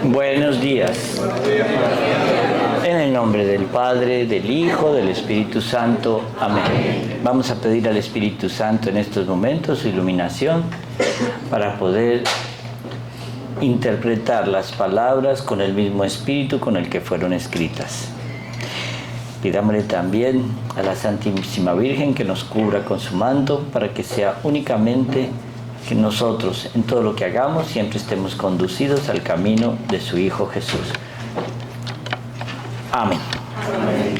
Buenos días. En el nombre del Padre, del Hijo, del Espíritu Santo. Amén. Vamos a pedir al Espíritu Santo en estos momentos su iluminación para poder interpretar las palabras con el mismo espíritu con el que fueron escritas. Pidámosle también a la Santísima Virgen que nos cubra con su manto para que sea únicamente que nosotros en todo lo que hagamos siempre estemos conducidos al camino de su Hijo Jesús. Amén. Amén.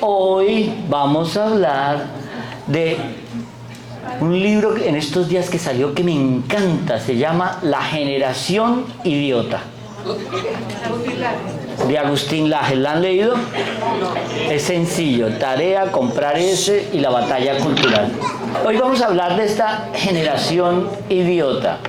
Hoy vamos a hablar de un libro en estos días que salió que me encanta, se llama La generación idiota, de Agustín Laje. ¿La han leído? Es sencillo, tarea, comprar ese y La batalla cultural. Hoy vamos a hablar de esta generación idiota.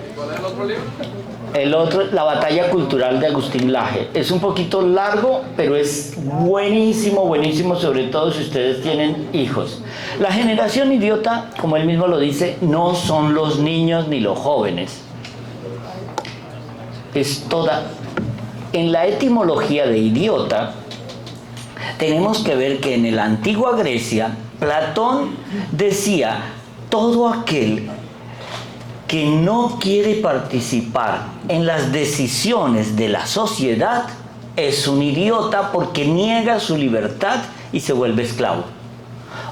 El otro, La batalla cultural de Agustín Laje. Es un poquito largo, pero es buenísimo, buenísimo, sobre todo si ustedes tienen hijos. La generación idiota, como él mismo lo dice, no son los niños ni los jóvenes. Es toda. En la etimología de idiota, tenemos que ver que en la antigua Grecia, Platón decía, todo aquel que no quiere participar en las decisiones de la sociedad es un idiota porque niega su libertad y se vuelve esclavo.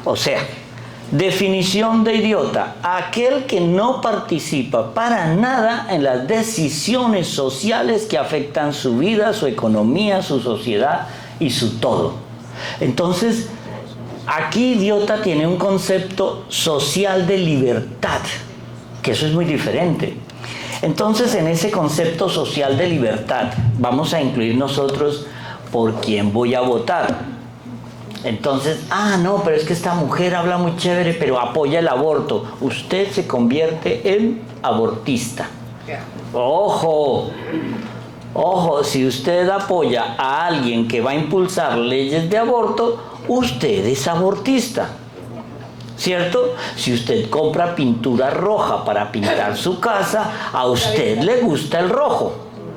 O sea, definición de idiota, aquel que no participa para nada en las decisiones sociales que afectan su vida, su economía, su sociedad y su todo. Entonces, aquí idiota tiene un concepto social de libertad, que eso es muy diferente. Entonces, en ese concepto social de libertad, vamos a incluir nosotros por quién voy a votar. Entonces, no, pero es que esta mujer habla muy chévere, pero apoya el aborto. Usted se convierte en abortista. ¡Ojo! Ojo, si usted apoya a alguien que va a impulsar leyes de aborto, usted es abortista. ¿Cierto? Si usted compra pintura roja para pintar su casa, a usted le gusta el rojo,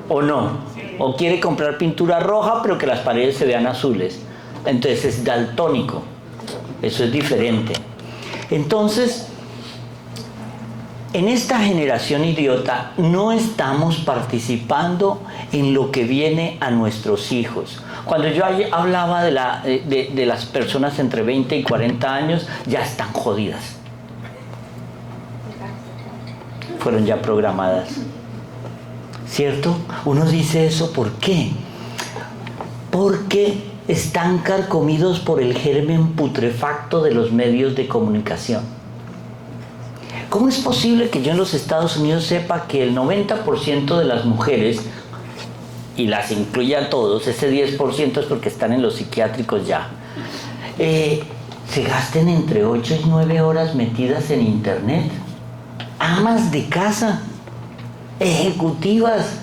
¿o no? O quiere comprar pintura roja, pero que las paredes se vean azules. Entonces es daltónico. Eso es diferente. Entonces, en esta generación idiota no estamos participando en lo que viene a nuestros hijos. Cuando yo hablaba de las personas entre 20 y 40 años, ya están jodidas. Fueron ya programadas. ¿Cierto? Uno dice eso, ¿por qué? Porque están carcomidos por el germen putrefacto de los medios de comunicación. ¿Cómo es posible que yo en los Estados Unidos sepa que el 90% de las mujeres, y las incluye a todos, ese 10% es porque están en los psiquiátricos ya, se gasten entre 8 y 9 horas metidas en internet? Amas de casa, ejecutivas,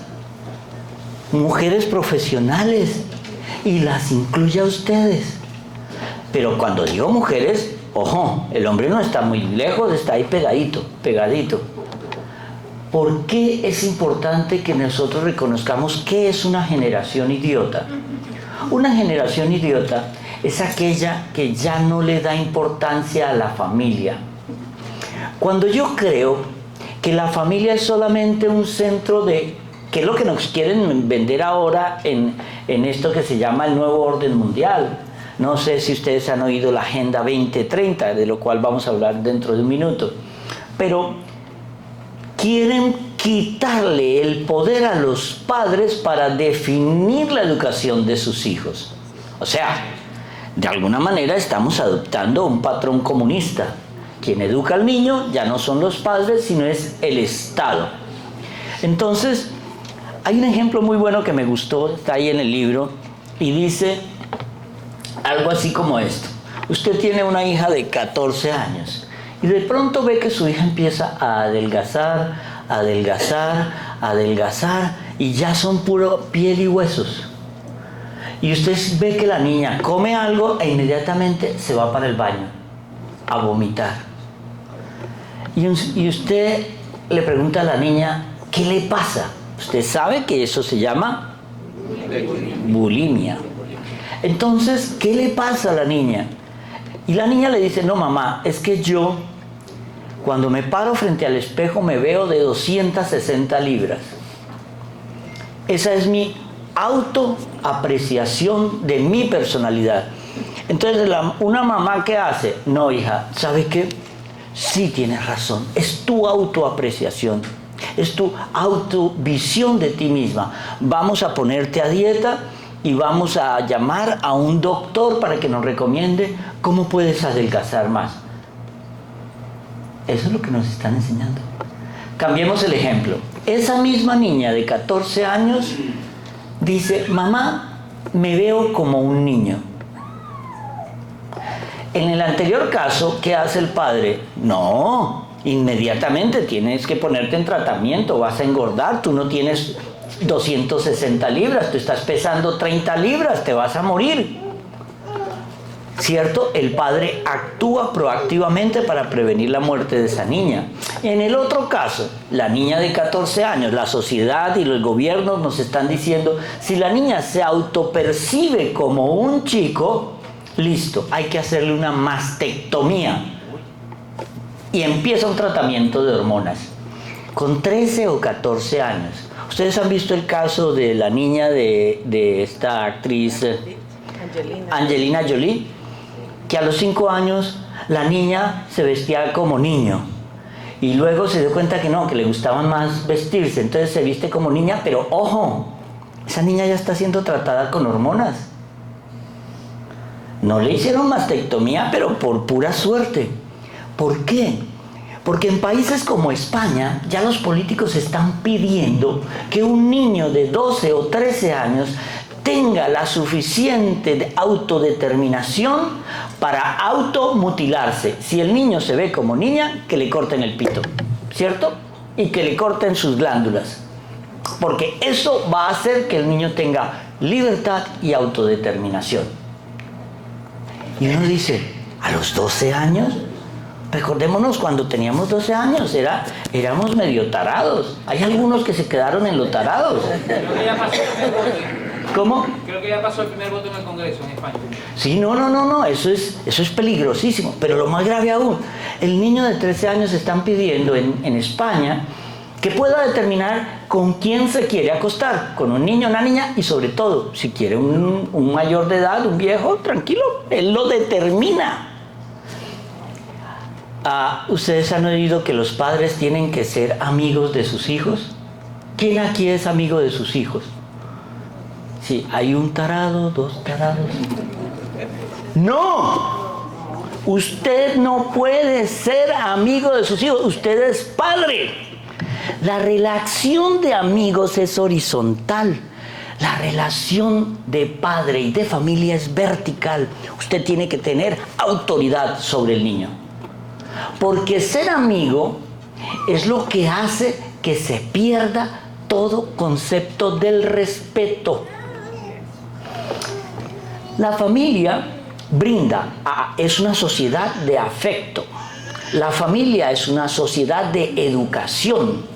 mujeres profesionales, y las incluye a ustedes. Pero cuando digo mujeres, ojo, el hombre no está muy lejos, está ahí pegadito, pegadito. ¿Por qué es importante que nosotros reconozcamos qué es una generación idiota? Una generación idiota es aquella que ya no le da importancia a la familia. Cuando yo creo que la familia es solamente un centro de, que es lo que nos quieren vender ahora en esto que se llama el nuevo orden mundial. No sé si ustedes han oído la Agenda 2030, de lo cual vamos a hablar dentro de un minuto. Pero quieren quitarle el poder a los padres para definir la educación de sus hijos. O sea, de alguna manera estamos adoptando un patrón comunista. Quien educa al niño ya no son los padres, sino es el Estado. Entonces, hay un ejemplo muy bueno que me gustó, está ahí en el libro, y dice algo así como esto. Usted tiene una hija de 14 años y de pronto ve que su hija empieza a adelgazar, adelgazar, adelgazar, y ya son puro piel y huesos. Y usted ve que la niña come algo e inmediatamente se va para el baño a vomitar. Y usted le pregunta a la niña, ¿qué le pasa? Usted sabe que eso se llama bulimia. Entonces, ¿qué le pasa a la niña? Y la niña le dice, no mamá, es que yo cuando me paro frente al espejo me veo de 260 libras. Esa es mi autoapreciación de mi personalidad. Entonces, una mamá, ¿qué hace? No, hija, ¿sabe qué? Sí tienes razón, es tu autoapreciación, es tu autovisión de ti misma. Vamos a ponerte a dieta y vamos a llamar a un doctor para que nos recomiende cómo puedes adelgazar más. Eso es lo que nos están enseñando. Cambiemos el ejemplo. Esa misma niña de 14 años dice, mamá, me veo como un niño. En el anterior caso, ¿qué hace el padre? No, inmediatamente tienes que ponerte en tratamiento, vas a engordar, tú no tienes 260 libras, tú estás pesando 30 libras, te vas a morir. ¿Cierto? El padre actúa proactivamente para prevenir la muerte de esa niña. En el otro caso, la niña de 14 años, la sociedad y los gobiernos nos están diciendo, si la niña se autopercibe como un chico, listo, hay que hacerle una mastectomía. Y empieza un tratamiento de hormonas. Con 13 o 14 años. Ustedes han visto el caso de la niña de esta actriz Angelina Jolie, que a los 5 años la niña se vestía como niño. Y luego se dio cuenta que no, que le gustaban más vestirse. Entonces se viste como niña, pero ojo, esa niña ya está siendo tratada con hormonas. No le hicieron mastectomía, pero por pura suerte. ¿Por qué? Porque en países como España ya los políticos están pidiendo que un niño de 12 o 13 años tenga la suficiente autodeterminación para automutilarse. Si el niño se ve como niña, que le corten el pito, ¿cierto? Y que le corten sus glándulas. Porque eso va a hacer que el niño tenga libertad y autodeterminación. Y uno dice, ¿a los 12 años? Recordémonos cuando teníamos 12 años, éramos medio tarados. Hay algunos que se quedaron en lo tarados. Creo que ya pasó el primer voto. ¿Cómo? Creo que ya pasó el primer voto en el Congreso en España. Sí, no, eso es peligrosísimo. Pero lo más grave aún, el niño de 13 años están pidiendo en España que pueda determinar con quién se quiere acostar, con un niño, una niña, y sobre todo, si quiere un mayor de edad, un viejo, tranquilo, él lo determina. ¿Ustedes han oído que los padres tienen que ser amigos de sus hijos? ¿Quién aquí es amigo de sus hijos? Sí, hay un tarado, dos tarados. ¡No! Usted no puede ser amigo de sus hijos, usted es padre. La relación de amigos es horizontal. La relación de padre y de familia es vertical. Usted tiene que tener autoridad sobre el niño. Porque ser amigo es lo que hace que se pierda todo concepto del respeto. La familia es una sociedad de afecto. La familia es una sociedad de educación.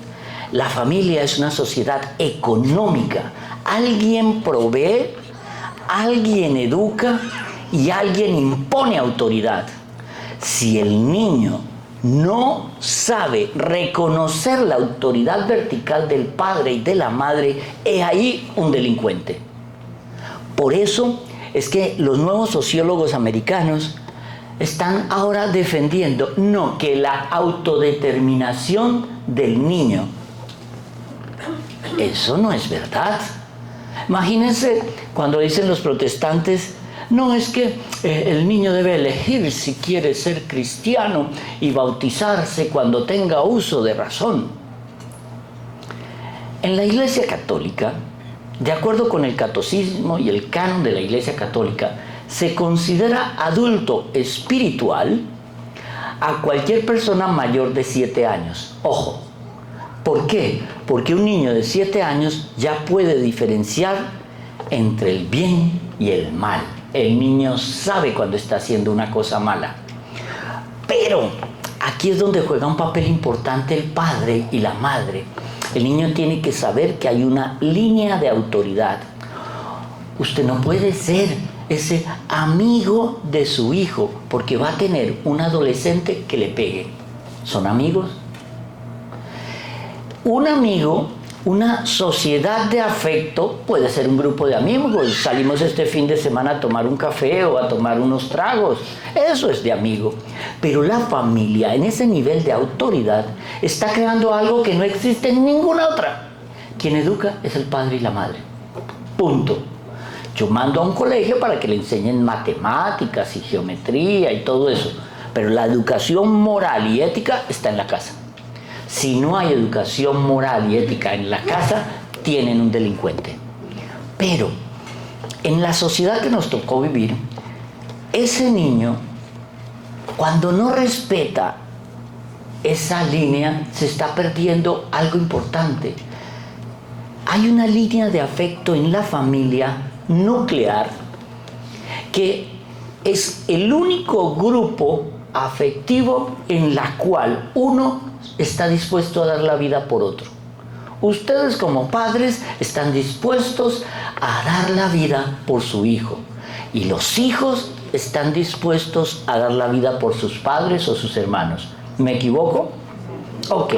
La familia es una sociedad económica. Alguien provee, alguien educa y alguien impone autoridad. Si el niño no sabe reconocer la autoridad vertical del padre y de la madre, es ahí un delincuente. Por eso es que los nuevos sociólogos americanos están ahora defendiendo que la autodeterminación del niño. Eso no es verdad. Imagínense cuando dicen los protestantes, no, es que el niño debe elegir si quiere ser cristiano y bautizarse cuando tenga uso de razón. En la Iglesia Católica, de acuerdo con el catecismo y el canon de la Iglesia Católica, se considera adulto espiritual a cualquier persona mayor de 7 años. Ojo, ¿por qué? Porque un niño de 7 años ya puede diferenciar entre el bien y el mal. El niño sabe cuando está haciendo una cosa mala. Pero Aquí es donde juega un papel importante el padre y la madre. El niño tiene que saber que hay una línea de autoridad. Usted no puede ser ese amigo de su hijo porque va a tener un adolescente que le pegue. ¿Son amigos? Un amigo, una sociedad de afecto, puede ser un grupo de amigos. Salimos este fin de semana a tomar un café o a tomar unos tragos. Eso es de amigo. Pero la familia, en ese nivel de autoridad, está creando algo que no existe en ninguna otra. Quien educa es el padre y la madre. Punto. Yo mando a un colegio para que le enseñen matemáticas y geometría y todo eso. Pero la educación moral y ética está en la casa. Si no hay educación moral y ética en la casa, tienen un delincuente. Pero en la sociedad que nos tocó vivir, ese niño, cuando no respeta esa línea, se está perdiendo algo importante. Hay una línea de afecto en la familia nuclear que es el único grupo afectivo en la cual uno está dispuesto a dar la vida por otro. Ustedes como padres están dispuestos a dar la vida por su hijo y los hijos están dispuestos a dar la vida por sus padres o sus hermanos. ¿Me equivoco? Ok,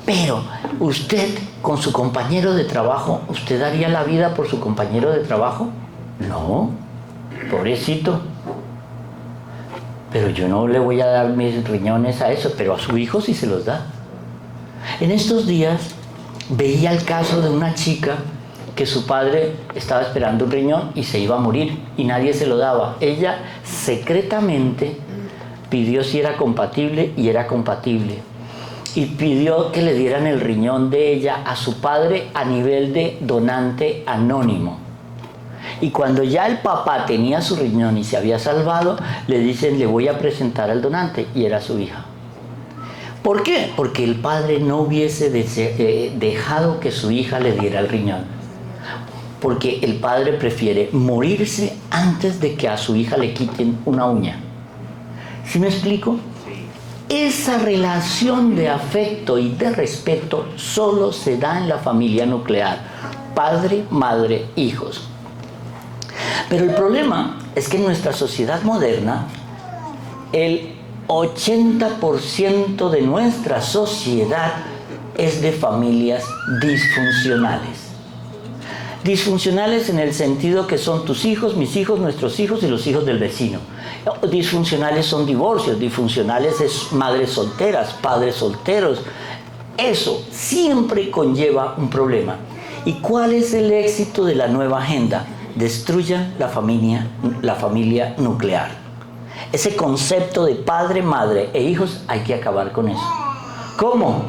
pero usted con su compañero de trabajo, ¿usted daría la vida por su compañero de trabajo? No, pobrecito. Pero yo no le voy a dar mis riñones a eso, pero a su hijo sí se los da. En estos días veía el caso de una chica que su padre estaba esperando un riñón y se iba a morir y nadie se lo daba. Ella secretamente pidió si era compatible y era compatible. Y pidió que le dieran el riñón de ella a su padre a nivel de donante anónimo. Y cuando ya el papá tenía su riñón y se había salvado, le dicen, le voy a presentar al donante, y era su hija. ¿Por qué? Porque el padre no hubiese dejado que su hija le diera el riñón. Porque el padre prefiere morirse antes de que a su hija le quiten una uña. ¿Sí me explico? Esa relación de afecto y de respeto solo se da en la familia nuclear. Padre, madre, hijos. Pero el problema es que en nuestra sociedad moderna, el 80% de nuestra sociedad es de familias disfuncionales. Disfuncionales en el sentido que son tus hijos, mis hijos, nuestros hijos y los hijos del vecino. Disfuncionales son divorcios, disfuncionales es madres solteras, padres solteros. Eso siempre conlleva un problema. ¿Y cuál es el éxito de la nueva agenda? Destruyan la familia nuclear. Ese concepto de padre, madre e hijos hay que acabar con eso. ¿Cómo?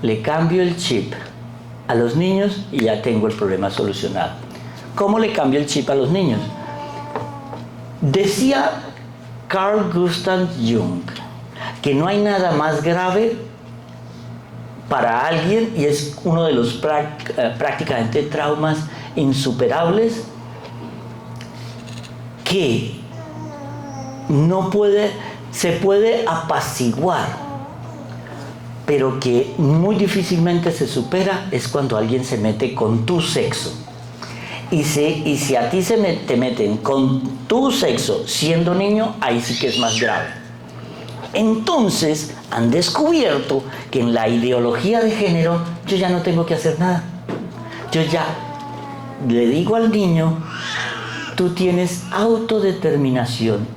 Le cambio el chip a los niños y ya tengo el problema solucionado. ¿Cómo le cambio el chip a los niños? Decía Carl Gustav Jung que no hay nada más grave para alguien, y es uno de los prácticamente traumas insuperables, que se puede apaciguar, pero que muy difícilmente se supera, es cuando alguien se mete con tu sexo. Y si a ti te meten con tu sexo siendo niño, ahí sí que es más grave. Entonces han descubierto que en la ideología de género yo ya no tengo que hacer nada. Yo ya le digo al niño, tú tienes autodeterminación.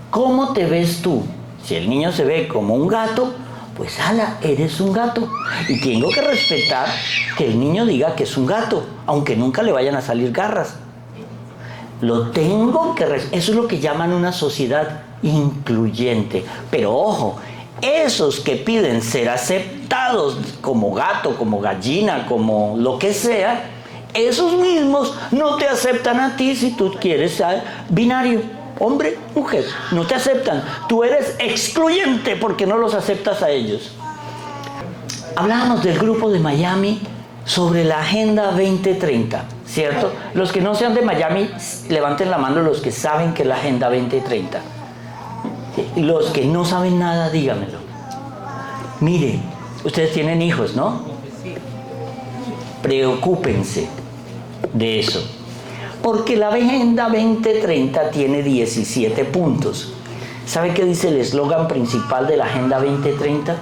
¿Cómo te ves tú? Si el niño se ve como un gato, pues ala, eres un gato. Y tengo que respetar que el niño diga que es un gato, aunque nunca le vayan a salir garras. Lo tengo que respetar. Eso es lo que llaman una sociedad incluyente. Pero ojo, esos que piden ser aceptados como gato, como gallina, como lo que sea, esos mismos no te aceptan a ti si tú quieres ser binario, hombre, mujer. No te aceptan. Tú eres excluyente porque no los aceptas a ellos. Hablábamos del grupo de Miami sobre la Agenda 2030, ¿cierto? Los que no sean de Miami, levanten la mano los que saben que es la Agenda 2030. Los que no saben nada, dígamelo. Mire, ustedes tienen hijos, ¿no? Preocúpense de eso. Porque la Agenda 2030 tiene 17 puntos. ¿Sabe qué dice el eslogan principal de la Agenda 2030?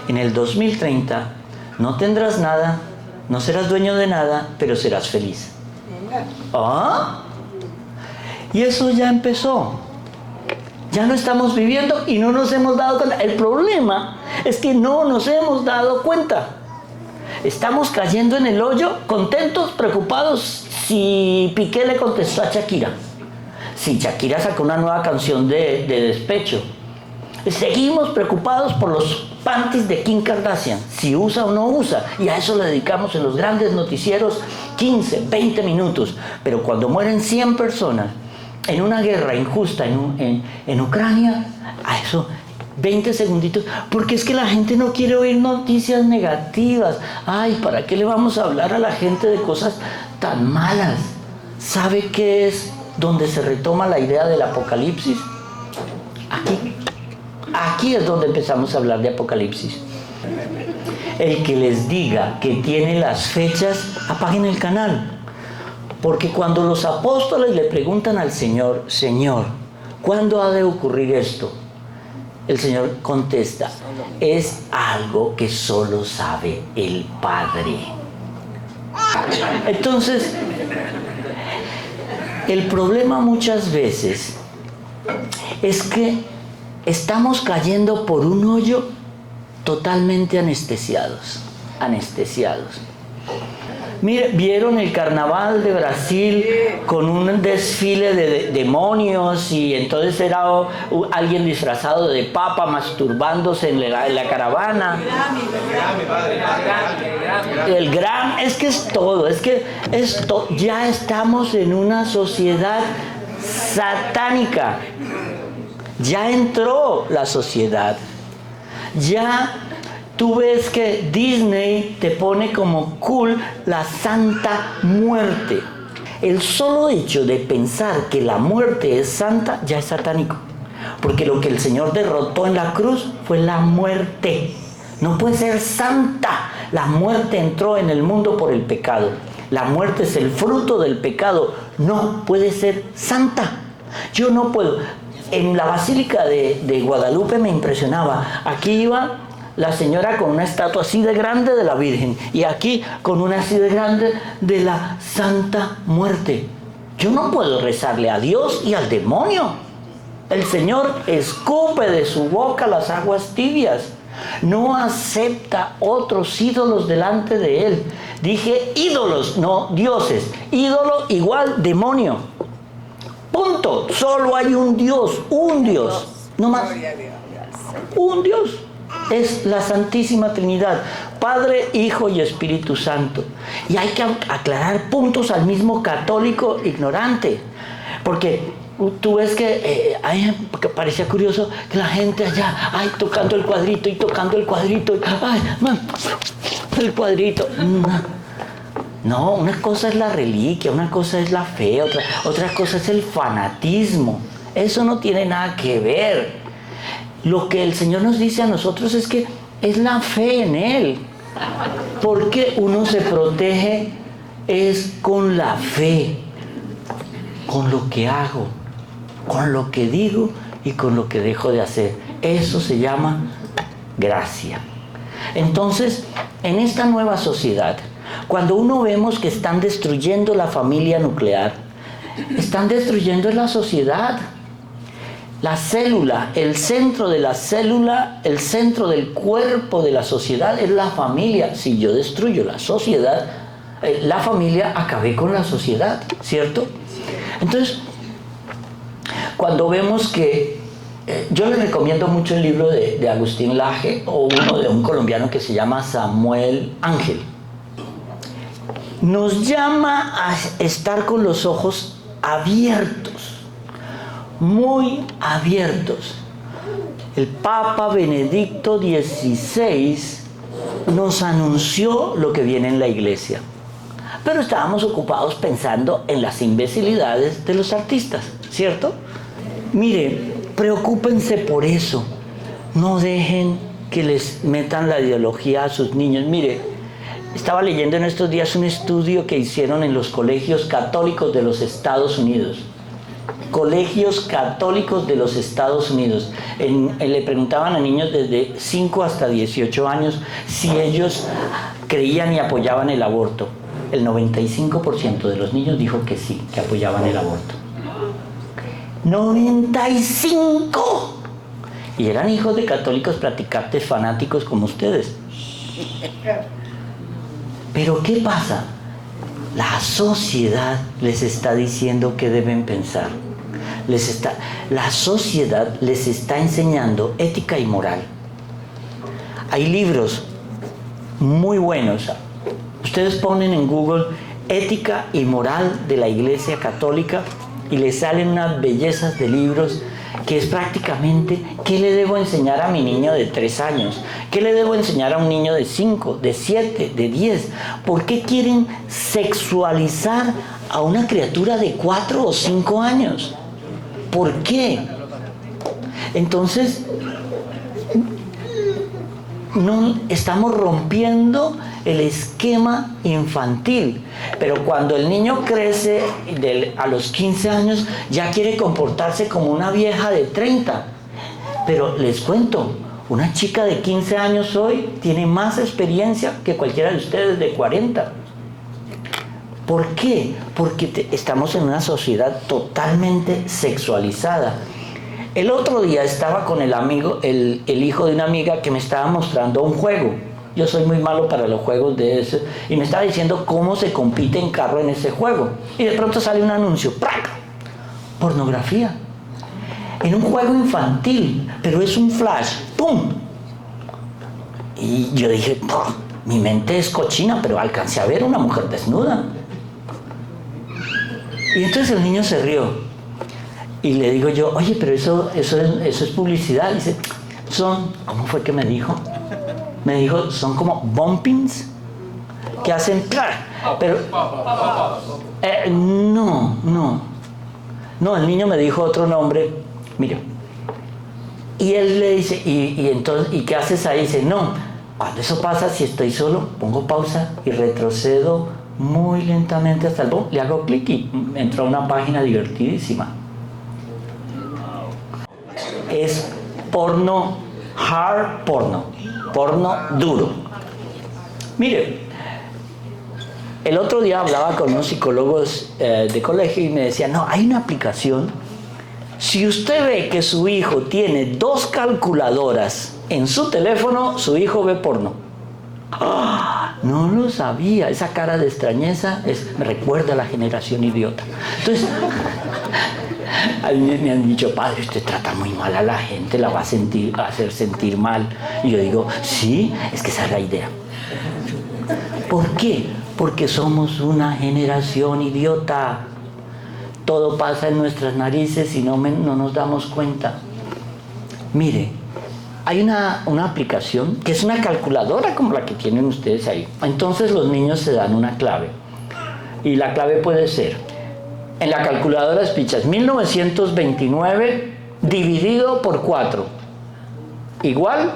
En el 2030 no tendrás nada, no serás dueño de nada, pero serás feliz. ¿Ah? Y eso ya empezó. Ya lo estamos viviendo y no nos hemos dado cuenta. El problema es que no nos hemos dado cuenta. Estamos cayendo en el hoyo, contentos, preocupados si Piqué le contestó a Shakira. Si Shakira sacó una nueva canción de despecho. Seguimos preocupados por los panties de Kim Kardashian, si usa o no usa. Y a eso le dedicamos en los grandes noticieros 15, 20 minutos. Pero cuando mueren 100 personas en una guerra injusta en Ucrania, a eso 20 segunditos, porque es que la gente no quiere oír noticias negativas. Ay, ¿para qué le vamos a hablar a la gente de cosas tan malas? ¿Sabe qué es donde se retoma la idea del apocalipsis? Aquí es donde empezamos a hablar de apocalipsis. El que les diga que tiene las fechas, apaguen el canal. Porque cuando los apóstoles le preguntan al Señor, Señor, ¿cuándo ha de ocurrir esto? El Señor contesta, es algo que solo sabe el Padre. Entonces, el problema muchas veces es que estamos cayendo por un hoyo totalmente anestesiados. Mire, ¿vieron el carnaval de Brasil con un desfile de demonios y entonces era alguien disfrazado de papa masturbándose en la caravana? El Grammy, es que es todo, ya estamos en una sociedad satánica. Ya entró la sociedad. Ya tú ves que Disney te pone como cool la Santa Muerte. El solo hecho de pensar que la muerte es santa ya es satánico. Porque lo que el Señor derrotó en la cruz fue la muerte. No puede ser santa. La muerte entró en el mundo por el pecado. La muerte es el fruto del pecado. No puede ser santa. Yo no puedo. En la Basílica de Guadalupe me impresionaba. Aquí iba la señora con una estatua así de grande de la Virgen y aquí con una así de grande de la Santa Muerte. Yo no puedo rezarle a Dios y al demonio. El Señor escupe de su boca las aguas tibias. No acepta otros ídolos delante de Él. Dije ídolos, no dioses. Ídolo igual demonio. Punto. Solo hay un Dios, no más. Un Dios. Es la Santísima Trinidad, Padre, Hijo y Espíritu Santo. Y hay que aclarar puntos al mismo católico ignorante. Porque tú ves que parecía curioso que la gente allá, tocando el cuadrito, el cuadrito. No, una cosa es la reliquia, una cosa es la fe, otra cosa es el fanatismo. Eso no tiene nada que ver. Lo que el Señor nos dice a nosotros es que es la fe en Él. Porque uno se protege es con la fe, con lo que hago, con lo que digo y con lo que dejo de hacer. Eso se llama gracia. Entonces, en esta nueva sociedad, cuando uno vemos que están destruyendo la familia nuclear, están destruyendo la sociedad. La célula, el centro de la célula, el centro del cuerpo de la sociedad es la familia. Si yo destruyo la sociedad, la familia, acabé con la sociedad, ¿cierto? Entonces, cuando vemos que yo les recomiendo mucho el libro de Agustín Laje o uno de un colombiano que se llama Samuel Ángel. Nos llama a estar con los ojos abiertos. Muy abiertos. El Papa Benedicto XVI nos anunció lo que viene en la iglesia, pero estábamos ocupados pensando en las imbecilidades de los artistas, ¿cierto? Mire, preocúpense por eso. No dejen que les metan la ideología a sus niños. Mire, estaba leyendo en estos días un estudio que hicieron en los colegios católicos de los Estados Unidos. Colegios católicos de los Estados Unidos. Le preguntaban a niños desde 5 hasta 18 años si ellos creían y apoyaban el aborto. El 95% de los niños dijo que sí, que apoyaban el aborto. ¡95! Y eran hijos de católicos practicantes fanáticos como ustedes. Pero ¿qué pasa? La sociedad les está diciendo qué deben pensar. La sociedad les está enseñando ética y moral. Hay libros muy buenos. Ustedes ponen en Google ética y moral de la Iglesia Católica y les salen unas bellezas de libros que es prácticamente ¿qué le debo enseñar a mi niño de 3 años? ¿Qué le debo enseñar a un niño de 5, de 7, de 10? ¿Por qué quieren sexualizar a una criatura de 4 o 5 años? ¿Por qué? Entonces, no estamos rompiendo el esquema infantil, pero cuando el niño crece a los 15 años ya quiere comportarse como una vieja de 30. Pero les cuento, una chica de 15 años hoy tiene más experiencia que cualquiera de ustedes de 40. ¿Por qué? Porque estamos en una sociedad totalmente sexualizada. El otro día estaba con el hijo de una amiga que me estaba mostrando un juego. Yo soy muy malo para los juegos de ese. Y me estaba diciendo cómo se compite en carro en ese juego. Y de pronto sale un anuncio. ¡Prac! Pornografía. En un juego infantil. Pero es un flash. ¡Pum! Y yo dije, ¡pum! Mi mente es cochina, pero alcancé a ver una mujer desnuda. Y entonces el niño se rió. Y le digo yo, oye, pero eso es publicidad. Y dice, ¿cómo fue que me dijo? Me dijo, son como bumpings que hacen, claro, pero no, el niño me dijo otro nombre, mira, y él le dice, entonces, ¿y qué haces ahí? Dice, no, cuando eso pasa, si estoy solo, pongo pausa y retrocedo muy lentamente hasta el le hago clic y entró a una página divertidísima. Es porno, hard porno duro. Mire, el otro día hablaba con unos psicólogos de colegio y me decían, no, hay una aplicación. Si usted ve que su hijo tiene 2 calculadoras en su teléfono, su hijo ve porno. ¡Ah! No lo sabía. Esa cara de extrañeza me recuerda a la generación idiota. Entonces, a mí me han dicho, padre, usted trata muy mal a la gente, la va a hacer sentir mal. Y yo digo, sí, es que esa es la idea. ¿Por qué? Porque somos una generación idiota. Todo pasa en nuestras narices y no nos damos cuenta. Mire, hay una aplicación que es una calculadora como la que tienen ustedes ahí. Entonces los niños se dan una clave. Y la clave puede ser, en la calculadora pichas 1929 dividido por 4. Igual,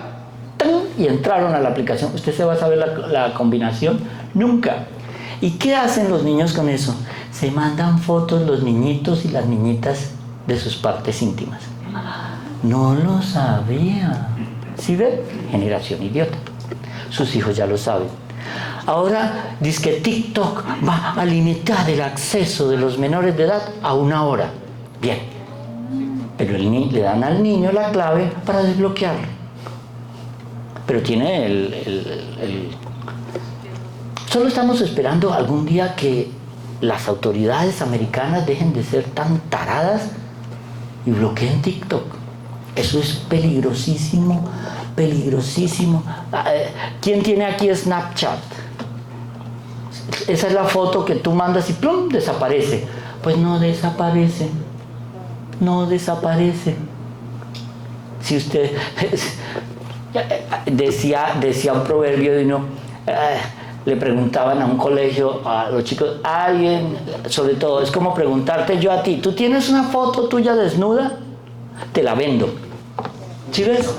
¡tum! Y entraron a la aplicación. ¿Usted se va a saber la combinación? Nunca. ¿Y qué hacen los niños con eso? Se mandan fotos los niñitos y las niñitas de sus partes íntimas. No lo sabía. ¿Sí ven? Generación idiota. Sus hijos ya lo saben. Ahora dice que TikTok va a limitar el acceso de los menores de edad a 1 hora. Bien. Pero le dan al niño la clave para desbloquearlo. Pero tiene Solo estamos esperando algún día que las autoridades americanas dejen de ser tan taradas y bloqueen TikTok. Eso es peligrosísimo, peligrosísimo. ¿Quién tiene aquí Snapchat? Esa es la foto que tú mandas y ¡plum! Desaparece. Pues no desaparece. No desaparece. Si usted decía un proverbio de uno, le preguntaban a un colegio a los chicos, alguien, sobre todo, es como preguntarte yo a ti, ¿tú tienes una foto tuya desnuda? Te la vendo. ¿Sí ves?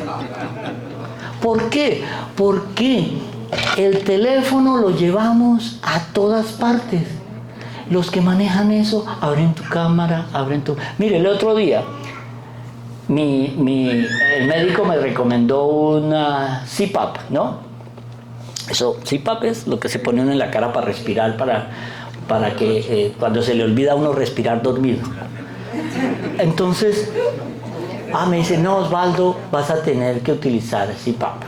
¿Por qué? Porque el teléfono lo llevamos a todas partes. Los que manejan eso abren tu cámara, abren tu... Mire, el otro día el médico me recomendó una CPAP, ¿no? Eso, CPAP es lo que se pone uno en la cara para respirar, para que cuando se le olvida a uno respirar dormido. Entonces, me dice, no, Osvaldo, vas a tener que utilizar CPAP.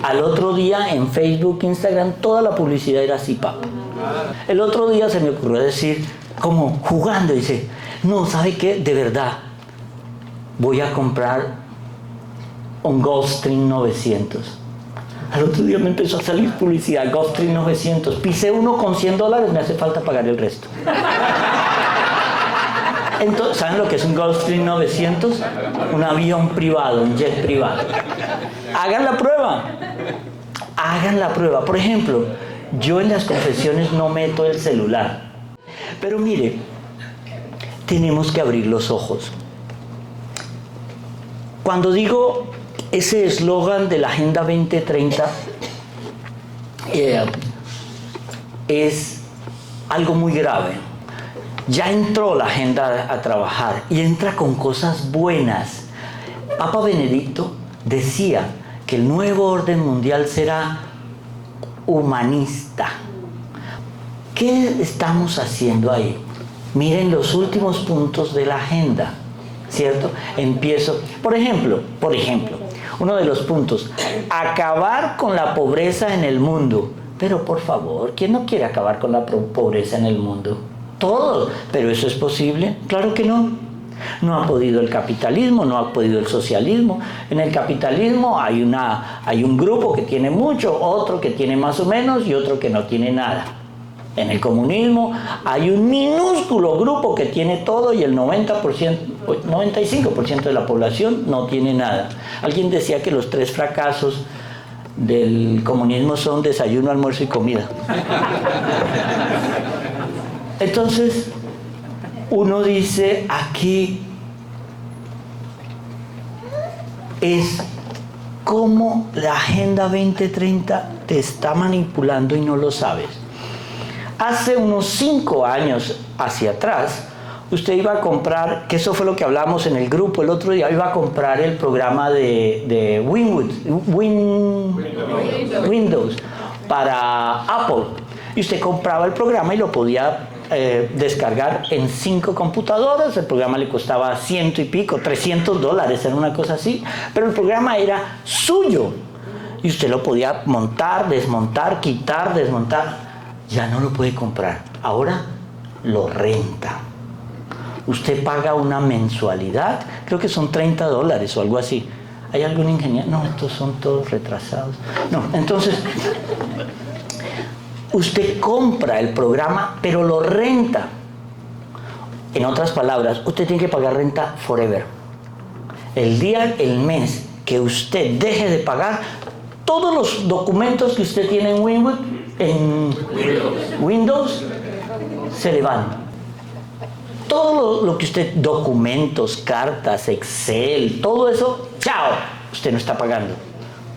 Al otro día en Facebook, Instagram, toda la publicidad era CPAP. El otro día se me ocurrió decir, como jugando, dice, no, ¿sabe qué? De verdad, voy a comprar un Gulfstream 900. Al otro día me empezó a salir publicidad, Gulfstream 900. Pisé uno con $100, me hace falta pagar el resto. Entonces, ¿saben lo que es un Gulfstream 900? Un avión privado, un jet privado. Hagan la prueba. Hagan la prueba. Por ejemplo, yo en las confesiones no meto el celular. Pero mire, tenemos que abrir los ojos. Cuando digo ese eslogan de la Agenda 2030, es algo muy grave. Ya entró la agenda a trabajar y entra con cosas buenas. Papa Benedicto decía que el nuevo orden mundial será humanista. ¿Qué estamos haciendo ahí? Miren los últimos puntos de la agenda, ¿cierto? Empiezo, por ejemplo, uno de los puntos, acabar con la pobreza en el mundo. Pero por favor, ¿quién no quiere acabar con la pobreza en el mundo? Todos, pero ¿eso es posible? Claro que no. No ha podido el capitalismo, no ha podido el socialismo. En el capitalismo hay un grupo que tiene mucho, otro que tiene más o menos y otro que no tiene nada. En el comunismo hay un minúsculo grupo que tiene todo y el 95% de la población no tiene nada. Alguien decía que los 3 fracasos del comunismo son desayuno, almuerzo y comida. Entonces, uno dice, aquí es cómo la Agenda 2030 te está manipulando y no lo sabes. Hace unos 5 años hacia atrás, usted iba a comprar, que eso fue lo que hablamos en el grupo el otro día, iba a comprar el programa de Windows para Apple. Y usted compraba el programa y lo podía descargar en 5 computadoras. El programa le costaba $100 y pico, $300, era una cosa así, pero el programa era suyo y usted lo podía montar, desmontar, quitar, desmontar. Ya no lo puede comprar, ahora lo renta. Usted paga una mensualidad, creo que son $30 o algo así. ¿Hay algún ingeniero? No, estos son todos retrasados. No, entonces usted compra el programa, pero lo renta. En otras palabras, usted tiene que pagar renta forever. El mes que usted deje de pagar, todos los documentos que usted tiene en Windows se le van. Todo lo que usted, documentos, cartas, Excel, todo eso, ¡chao! Usted no está pagando.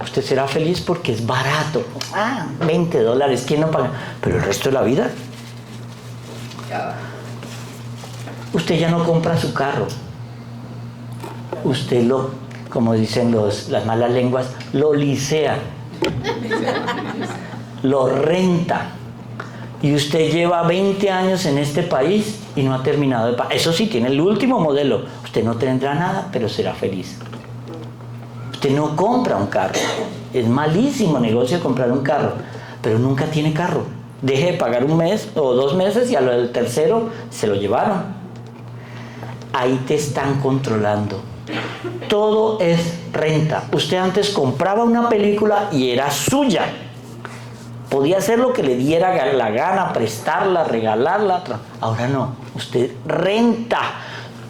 Usted será feliz porque es barato. $20, ¿quién no paga? Pero el resto de la vida. Usted ya no compra su carro. Usted como dicen las malas lenguas, lo licea. Lo renta. Y usted lleva 20 años en este país y no ha terminado de pagar. Eso sí, tiene el último modelo. Usted no tendrá nada, pero será feliz. Usted no compra un carro. Es malísimo negocio comprar un carro, pero nunca tiene carro. Deje de pagar 1 mes o 2 meses y al tercero se lo llevaron. Ahí te están controlando. Todo es renta. Usted antes compraba una película y era suya. Podía hacer lo que le diera la gana, prestarla, regalarla. Ahora no. Usted renta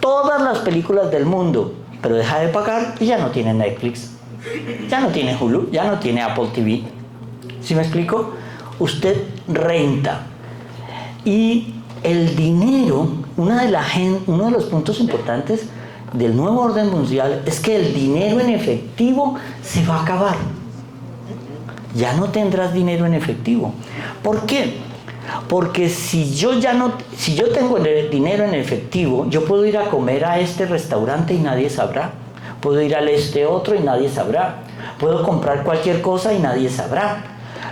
todas las películas del mundo, pero deja de pagar y ya no tiene Netflix, ya no tiene Hulu, ya no tiene Apple TV. ¿Sí me explico? Usted renta. Y el dinero, uno de los puntos importantes del nuevo orden mundial es que el dinero en efectivo se va a acabar. ya no tendrás dinero en efectivo. ¿Por qué? Porque si yo tengo el dinero en efectivo, yo puedo ir a comer a este restaurante y nadie sabrá. Puedo ir al otro y nadie sabrá. Puedo comprar cualquier cosa y nadie sabrá.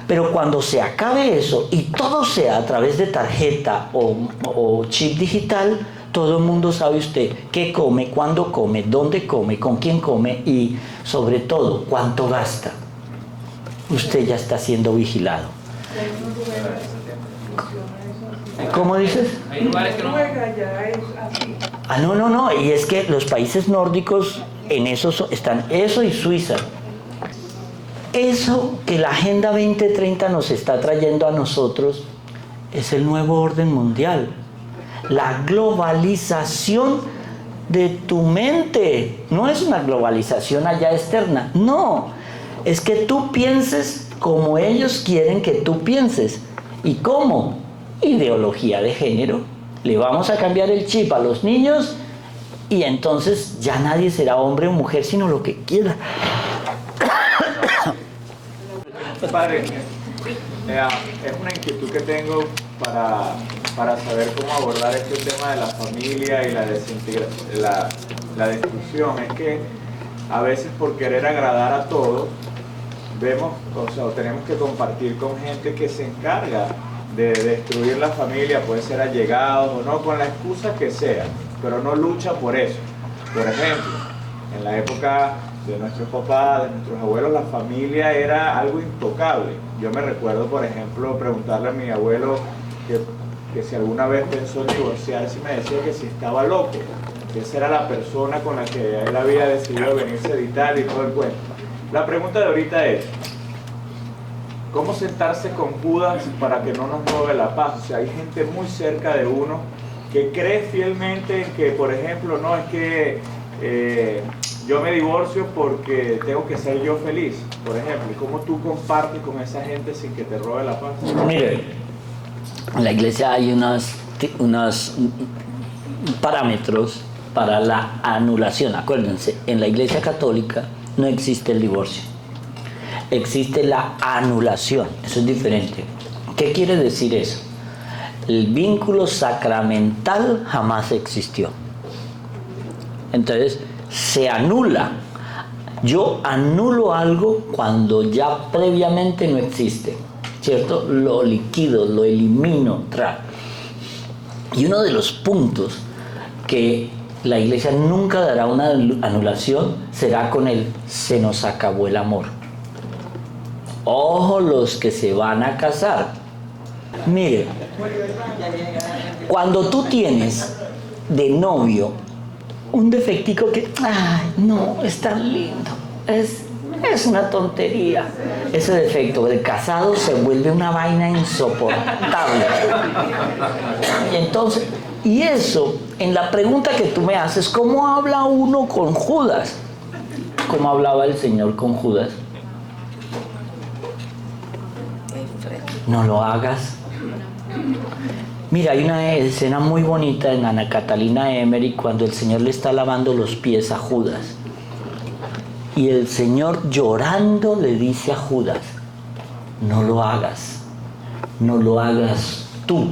Pero cuando se acabe eso y todo sea a través de tarjeta o chip digital, todo el mundo sabe usted qué come, cuándo come, dónde come, con quién come y sobre todo cuánto gasta. Usted ya está siendo vigilado. ¿Cómo dices? Hay lugares que no. No. Y es que los países nórdicos en eso están, eso y Suiza. Eso que la Agenda 2030 nos está trayendo a nosotros es el nuevo orden mundial. La globalización de tu mente. No es una globalización allá externa. No. Es que tú pienses como ellos quieren que tú pienses. ¿Y cómo? Ideología de género. Le vamos a cambiar el chip a los niños y entonces ya nadie será hombre o mujer, sino lo que quiera. Padre, es una inquietud que tengo para saber cómo abordar este tema de la familia y la destrucción. Es que a veces por querer agradar a todos, tenemos que compartir con gente que se encarga de destruir la familia, puede ser allegados o no, con la excusa que sea, pero no lucha por eso. Por ejemplo, en la época de nuestros papás, de nuestros abuelos, la familia era algo intocable. Yo me recuerdo, por ejemplo, preguntarle a mi abuelo que si alguna vez pensó en divorciarse y me decía que si estaba loco, que esa era la persona con la que él había decidido venirse a editar y todo el cuento. La pregunta de ahorita es, ¿cómo sentarse con Judas para que no nos robe la paz? O sea, hay gente muy cerca de uno que cree fielmente en que, por ejemplo, no es que yo me divorcio porque tengo que ser yo feliz, por ejemplo. ¿Y cómo tú compartes con esa gente sin que te robe la paz? Mire, en la iglesia hay unos parámetros para la anulación. Acuérdense, en la iglesia católica no existe el divorcio. Existe la anulación. Eso es diferente. ¿Qué quiere decir eso? El vínculo sacramental jamás existió. Entonces, se anula. Yo anulo algo cuando ya previamente no existe, ¿cierto? Lo liquido, lo elimino. Y uno de los puntos que la iglesia nunca dará una anulación será con el se nos acabó el amor. Ojo los que se van a casar. Mire, cuando tú tienes de novio un defectico que, ay, no, es tan lindo, es una tontería. Ese defecto de casado se vuelve una vaina insoportable. Y eso, en la pregunta que tú me haces, ¿cómo habla uno con Judas? ¿Cómo hablaba el Señor con Judas? No lo hagas. Mira, hay una escena muy bonita en Ana Catalina Emery cuando el Señor le está lavando los pies a Judas. Y el Señor llorando le dice a Judas, no lo hagas tú,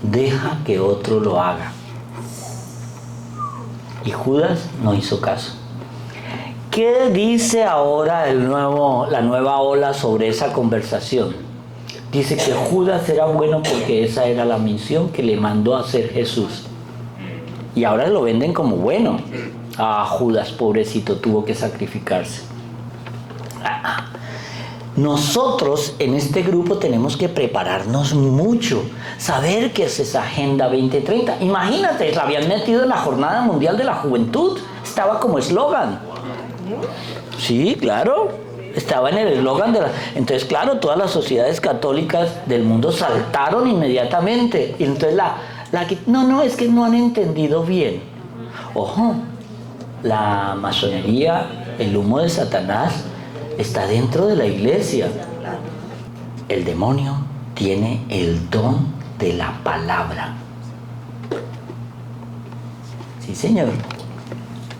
deja que otro lo haga. Y Judas no hizo caso. ¿Qué dice ahora la nueva ola sobre esa conversación? Dice que Judas era bueno porque esa era la misión que le mandó a hacer Jesús. Y ahora lo venden como bueno. Ah, Judas, pobrecito, tuvo que sacrificarse. Nosotros en este grupo tenemos que prepararnos mucho, saber qué es esa Agenda 2030. Imagínate, la habían metido en la Jornada Mundial de la Juventud, estaba como eslogan. Sí, claro. Estaba en el eslogan de la... Entonces, claro, todas las sociedades católicas del mundo saltaron inmediatamente. Y entonces no, es que no han entendido bien. Ojo, la masonería, el humo de Satanás, está dentro de la iglesia. El demonio tiene el don de la palabra. Sí, señor.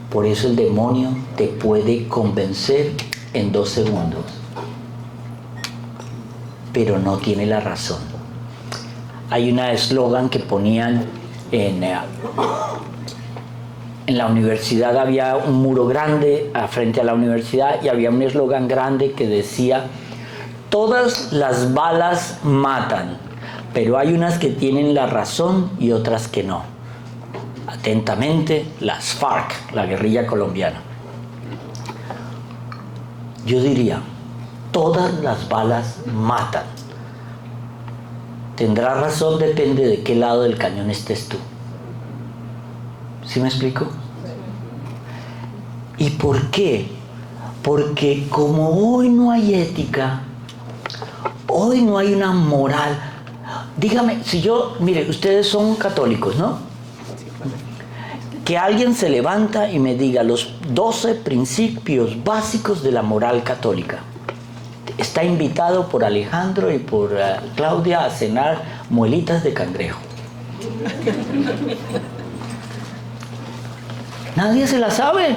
Por eso el demonio te puede convencer en 2 segundos. pero no tiene la razón. Hay una eslogan que ponían en la universidad, había un muro grande frente a la universidad y había un eslogan grande que decía: todas las balas matan, pero hay unas que tienen la razón y otras que no. Atentamente, las FARC, la guerrilla colombiana. Yo diría, todas las balas matan. Tendrá razón, depende de qué lado del cañón estés tú. ¿Sí me explico? ¿Y por qué? Porque como hoy no hay ética, hoy no hay una moral. Dígame, mire, ustedes son católicos, ¿no? Que alguien se levanta y me diga los 12 principios básicos de la moral católica. Está invitado por Alejandro y por Claudia a cenar muelitas de cangrejo. Nadie se la sabe.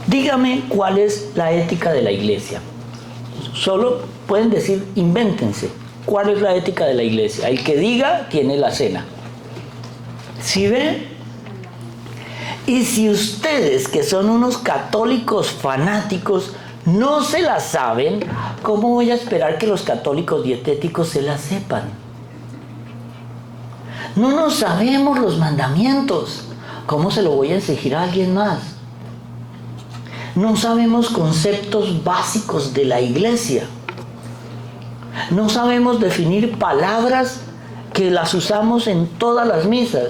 Dígame cuál es la ética de la iglesia. Solo pueden decir, invéntense. ¿Cuál es la ética de la iglesia? El que diga tiene la cena. ¿Sí ven? Y si ustedes, que son unos católicos fanáticos, no se la saben, ¿cómo voy a esperar que los católicos dietéticos se la sepan? No nos sabemos los mandamientos. ¿Cómo se lo voy a exigir a alguien más? No sabemos conceptos básicos de la iglesia. No sabemos definir palabras que las usamos en todas las misas.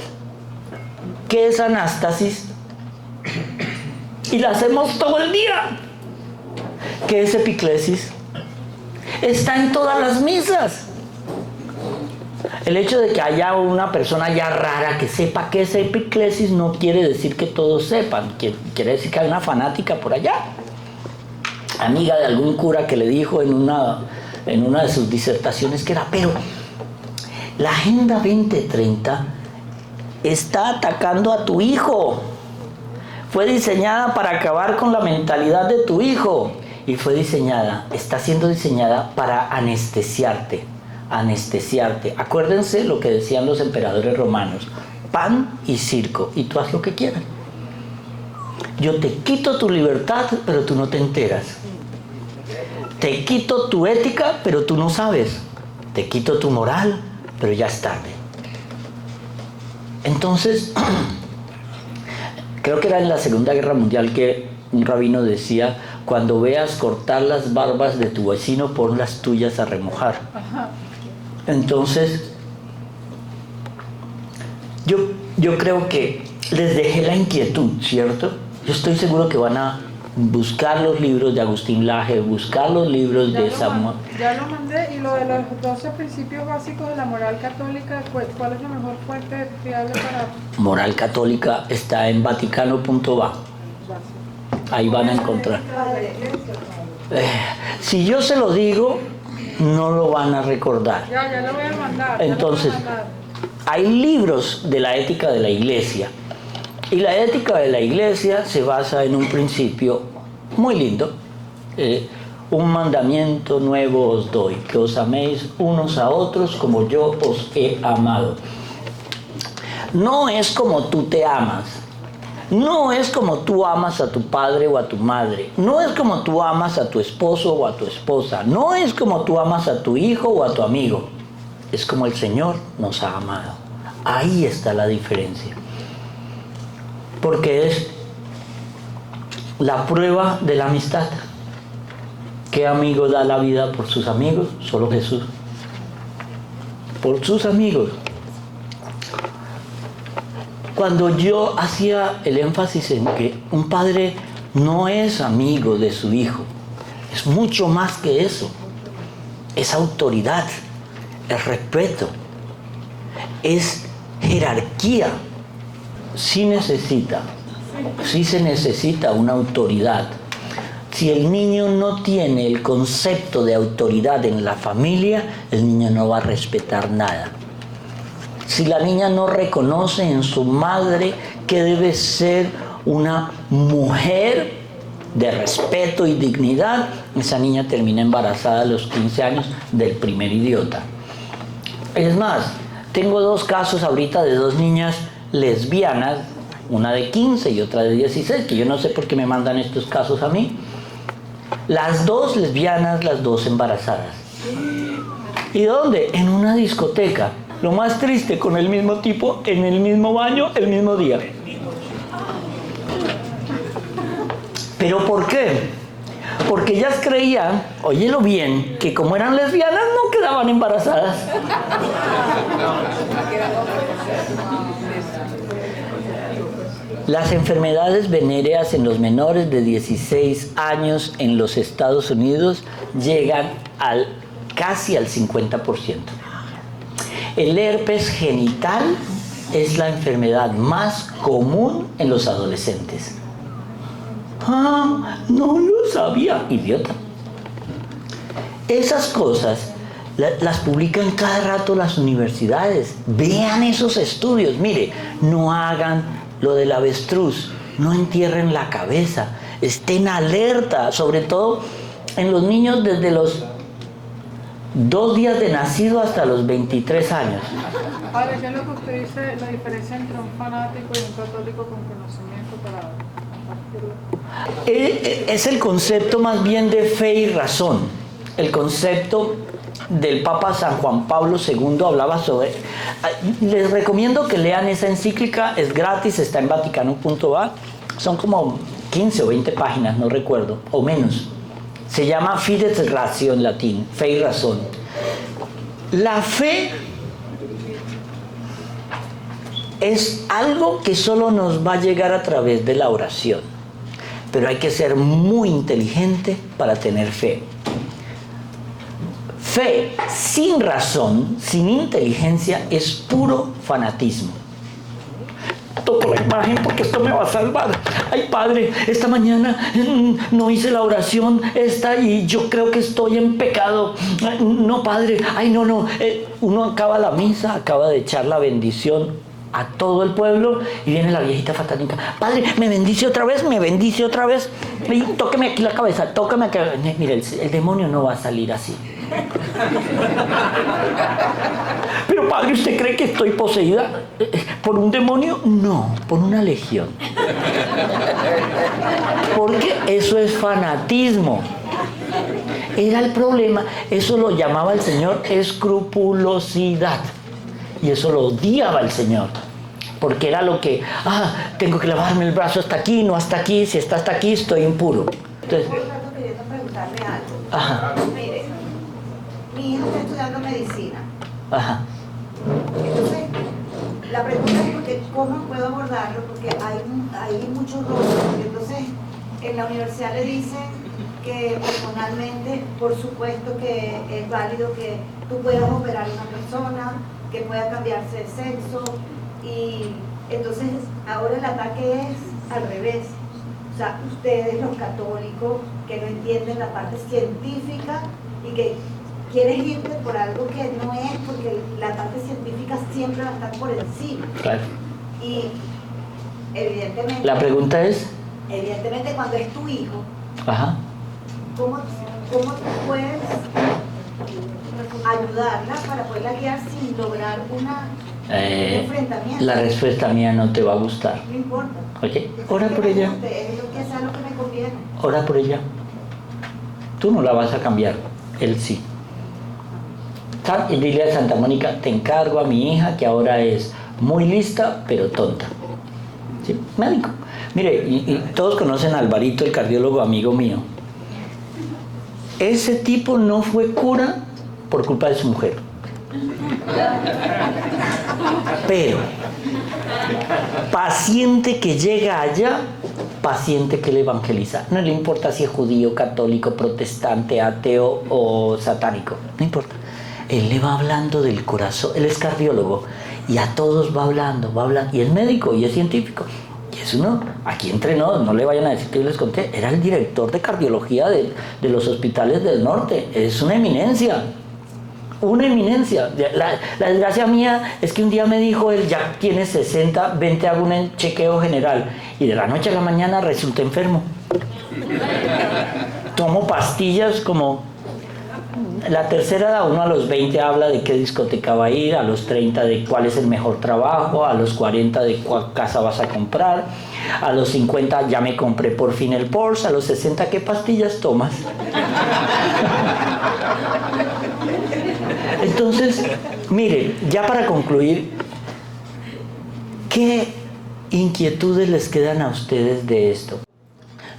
¿Qué es anástasis? Y la hacemos todo el día. ¿Qué es epiclesis? Está en todas las misas. El hecho de que haya una persona ya rara que sepa qué es epiclesis no quiere decir que todos sepan. Quiere decir que hay una fanática por allá, amiga de algún cura, que le dijo en una de sus disertaciones que era: pero la Agenda 2030 está atacando a tu hijo. Fue diseñada para acabar con la mentalidad de tu hijo. Y está siendo diseñada para anestesiarte. Acuérdense lo que decían los emperadores romanos: pan y circo, y tú haz lo que quieras. Yo te quito tu libertad, pero tú no te enteras. Te quito tu ética, pero tú no sabes. Te quito tu moral, pero ya es tarde. Entonces, creo que era en la Segunda Guerra Mundial que un rabino decía: cuando veas cortar las barbas de tu vecino, pon las tuyas a remojar. Entonces, yo creo que les dejé la inquietud, ¿cierto? Yo estoy seguro que van a buscar los libros de Agustín Laje, buscar los libros de Samuel. Ya lo mandé, y lo de los 12 principios básicos de la moral católica, ¿cuál es la mejor fuente fiable para...? Moral católica está en vaticano.va. Ahí van a encontrar. Si yo se lo digo, no lo van a recordar. Ya lo voy a mandar. Entonces, hay libros de la ética de la iglesia. Y la ética de la iglesia se basa en un principio muy lindo. Un mandamiento nuevo os doy, que os améis unos a otros como yo os he amado. No es como tú te amas. No es como tú amas a tu padre o a tu madre. No es como tú amas a tu esposo o a tu esposa. No es como tú amas a tu hijo o a tu amigo. Es como el Señor nos ha amado. Ahí está la diferencia. Porque es la prueba de la amistad. ¿Qué amigo da la vida por sus amigos? Solo Jesús. Por sus amigos. Cuando yo hacía el énfasis en que un padre no es amigo de su hijo, es mucho más que eso. Es autoridad, es respeto, es jerarquía. Sí se necesita una autoridad. Si el niño no tiene el concepto de autoridad en la familia, el niño no va a respetar nada. Si la niña no reconoce en su madre que debe ser una mujer de respeto y dignidad, esa niña termina embarazada a los 15 años del primer idiota. Es más, tengo 2 casos ahorita de 2 niñas lesbianas, una de 15 y otra de 16, que yo no sé por qué me mandan estos casos a mí. Las 2 lesbianas, las 2 embarazadas. ¿Y dónde? En una discoteca. Lo más triste, con el mismo tipo, en el mismo baño, el mismo día. ¿Pero por qué? Porque ellas creían, óyelo bien, que como eran lesbianas no quedaban embarazadas. Las enfermedades venéreas en los menores de 16 años en los Estados Unidos llegan casi al 50%. El herpes genital es la enfermedad más común en los adolescentes. Ah, no lo sabía, idiota. Esas cosas las publican cada rato las universidades. Vean esos estudios. Mire, no hagan lo del avestruz, no entierren la cabeza, estén alerta, sobre todo en los niños desde los 2 días de nacido hasta los 23 años. Padre, ¿qué es lo que usted dice, la diferencia entre un fanático y un católico con conocimiento para compartirlo? Es el concepto más bien de fe y razón. El concepto del Papa San Juan Pablo II hablaba sobre... Les recomiendo que lean esa encíclica, es gratis, está en vaticano.va. Son como 15 o 20 páginas, no recuerdo, o menos. Se llama Fides Ratio en latín, fe y razón. La fe es algo que solo nos va a llegar a través de la oración, pero hay que ser muy inteligente para tener fe. Fe sin razón, sin inteligencia, es puro fanatismo. Toco la imagen porque esto me va a salvar. Ay, Padre, esta mañana no hice la oración y yo creo que estoy en pecado. No, Padre, ay, no. Uno acaba la misa, acaba de echar la bendición a todo el pueblo y viene la viejita fatánica. Padre, me bendice otra vez. Y tóqueme aquí la cabeza, tóqueme aquí. Mire, el demonio no va a salir así. Pero Padre, ¿usted cree que estoy poseída por un demonio? No, por una legión. Porque eso es fanatismo. Era el problema, eso lo llamaba el Señor escrupulosidad. Y eso lo odiaba el Señor. Porque era lo que, tengo que lavarme el brazo hasta aquí, no hasta aquí, si está hasta aquí estoy impuro. Entonces, queriendo preguntarle algo. Ajá. Mire, mi hija está estudiando medicina. Ajá. Entonces, la pregunta es porque, ¿cómo puedo abordarlo? Porque hay muchos roles. Entonces, en la universidad le dicen que personalmente, por supuesto que es válido que tú puedas operar a una persona, que pueda cambiarse de sexo, y entonces ahora el ataque es al revés. O sea, ustedes los católicos que no entienden la parte científica y que quieren irte por algo que no es, porque la parte científica siempre va a estar por encima. Claro. Y evidentemente... La pregunta es... Evidentemente cuando es tu hijo, Ajá. ¿cómo tú puedes ayudarla para poderla guiar sin lograr un enfrentamiento? La respuesta mía no te va a gustar. No importa. Oye, ora por ella. Es lo que sea lo que me conviene. Ora por ella. Tú no la vas a cambiar, él sí. Y dile a Santa Mónica, te encargo a mi hija que ahora es muy lista, pero tonta. ¿Sí? Médico. Mire, y todos conocen a Alvarito, el cardiólogo amigo mío. Ese tipo no fue cura por culpa de su mujer. Pero, paciente que llega allá, paciente que le evangeliza. No le importa si es judío, católico, protestante, ateo o satánico. No importa. Él le va hablando del corazón. Él es cardiólogo. Y a todos va hablando. Y es médico y es científico. Y es uno, aquí entre no le vayan a decir que yo les conté. Era el director de cardiología de los hospitales del norte. Es una eminencia. Una eminencia. La desgracia mía es que un día me dijo, él ya tiene 60, vente, hago un chequeo general. Y de la noche a la mañana resulta enfermo. Tomo pastillas como... La tercera edad, uno a los 20 habla de qué discoteca va a ir, a los 30 de cuál es el mejor trabajo, a los 40 de cuál casa vas a comprar, a los 50 ya me compré por fin el Porsche, a los 60 ¿qué pastillas tomas? Entonces, mire, ya para concluir, ¿qué inquietudes les quedan a ustedes de esto?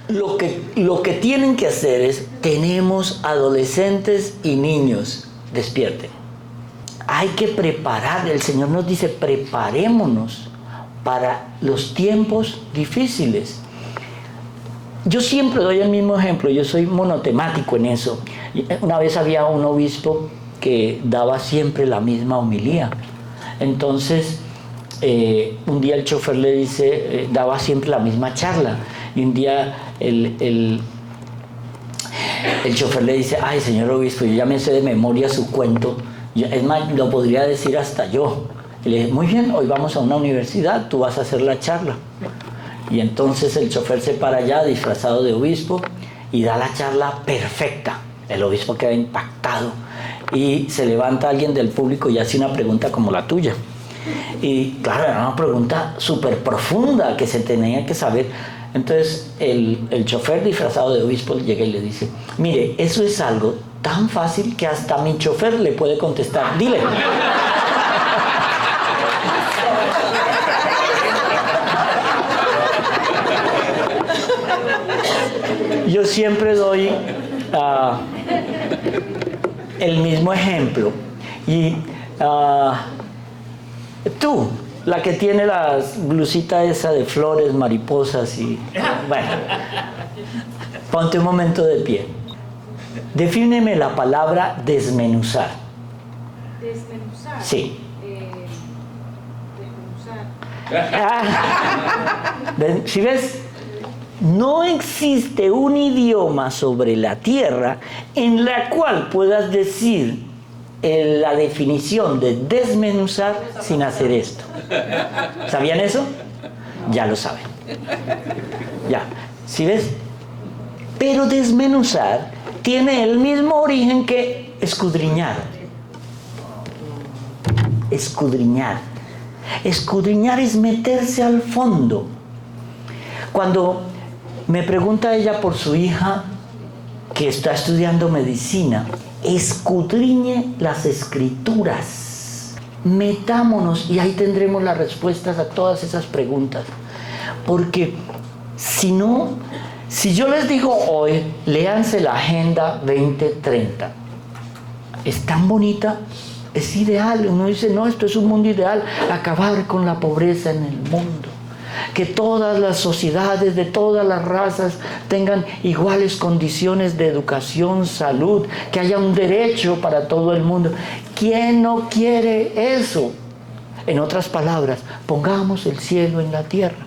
Lo que tienen que hacer es, tenemos adolescentes y niños, despierten. Hay que preparar, el Señor nos dice, preparémonos para los tiempos difíciles. Yo siempre doy el mismo ejemplo, yo soy monotemático en eso. Una vez había un obispo que daba siempre la misma homilía. Entonces, un día el chofer le dice, daba siempre la misma charla. Y un día el chofer le dice, ay, señor obispo, yo ya me sé de memoria su cuento. Es más, lo podría decir hasta yo. Y le dije, muy bien, hoy vamos a una universidad, tú vas a hacer la charla. Y entonces el chofer se para allá disfrazado de obispo y da la charla perfecta. El obispo queda impactado y se levanta alguien del público y hace una pregunta como la tuya. Y claro, era una pregunta súper profunda que se tenía que saber. Entonces el chofer disfrazado de obispo llega y le dice, mire, eso es algo tan fácil que hasta mi chofer le puede contestar. Dile. Yo siempre doy el mismo ejemplo. Y tú, la que tiene la blusita esa de flores, mariposas y... Bueno, ponte un momento de pie. Defíneme la palabra desmenuzar. Desmenuzar. Sí. Desmenuzar. ¿Sí ves? No existe un idioma sobre la tierra en la cual puedas decir la definición de desmenuzar sin hacer esto. ¿Sabían eso? Ya lo saben. Ya. ¿Sí ves? Pero desmenuzar tiene el mismo origen que escudriñar. Escudriñar. Escudriñar es meterse al fondo. Cuando me pregunta ella por su hija que está estudiando medicina, escudriñe las escrituras. Metámonos y ahí tendremos las respuestas a todas esas preguntas. Porque si no, si yo les digo hoy, léanse la Agenda 2030, es tan bonita, es ideal. Uno dice, no, esto es un mundo ideal, acabar con la pobreza en el mundo. Que todas las sociedades de todas las razas tengan iguales condiciones de educación, salud, que haya un derecho para todo el mundo. ¿Quién no quiere eso? En otras palabras, pongamos el cielo en la tierra.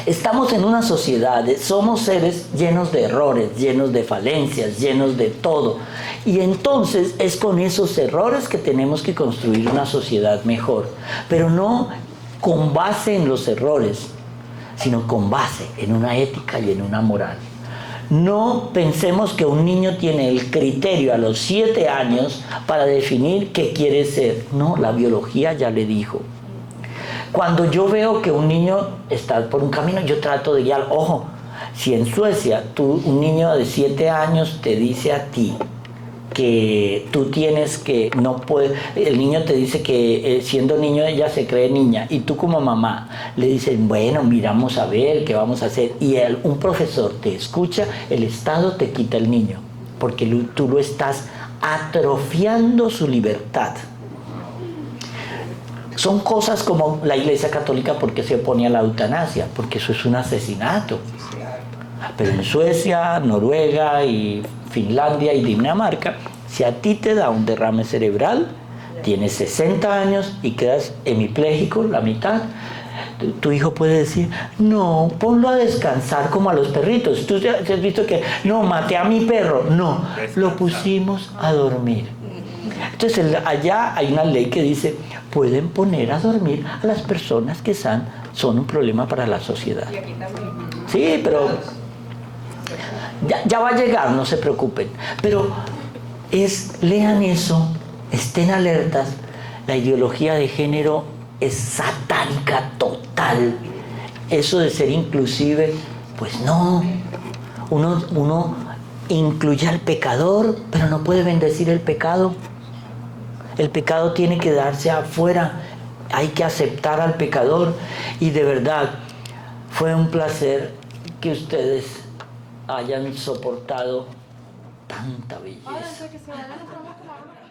Estamos en una sociedad, somos seres llenos de errores, llenos de falencias, llenos de todo. Y entonces es con esos errores que tenemos que construir una sociedad mejor. Pero no con base en los errores, sino con base en una ética y en una moral. No pensemos que un niño tiene el criterio a los 7 años para definir qué quiere ser. No, la biología ya le dijo. Cuando yo veo que un niño está por un camino, yo trato de guiar. Ojo, si en Suecia un niño de 7 años te dice a ti que tú tienes que, no puedes, el niño te dice que siendo niño ella se cree niña, y tú como mamá le dices, bueno, miramos a ver qué vamos a hacer, y un profesor te escucha, el Estado te quita el niño, porque tú lo estás atrofiando su libertad. Son cosas como la Iglesia Católica, porque se opone a la eutanasia, porque eso es un asesinato. Pero en Suecia, Noruega y Finlandia y Dinamarca, si a ti te da un derrame cerebral, tienes 60 años y quedas hemipléjico, la mitad, tu hijo puede decir, no, ponlo a descansar como a los perritos. Tú has visto que, no, maté a mi perro. No, lo pusimos a dormir. Entonces allá hay una ley que dice, pueden poner a dormir a las personas que son un problema para la sociedad. Sí, pero Ya va a llegar, no se preocupen. Pero lean eso, estén alertas. La ideología de género es satánica total. Eso de ser inclusive, pues no. Uno incluye al pecador, pero no puede bendecir el pecado. El pecado tiene que darse afuera. Hay que aceptar al pecador. Y de verdad, fue un placer que ustedes hayan soportado tanta belleza. Ahora, antes de que se vayan, nos vamos a tomar una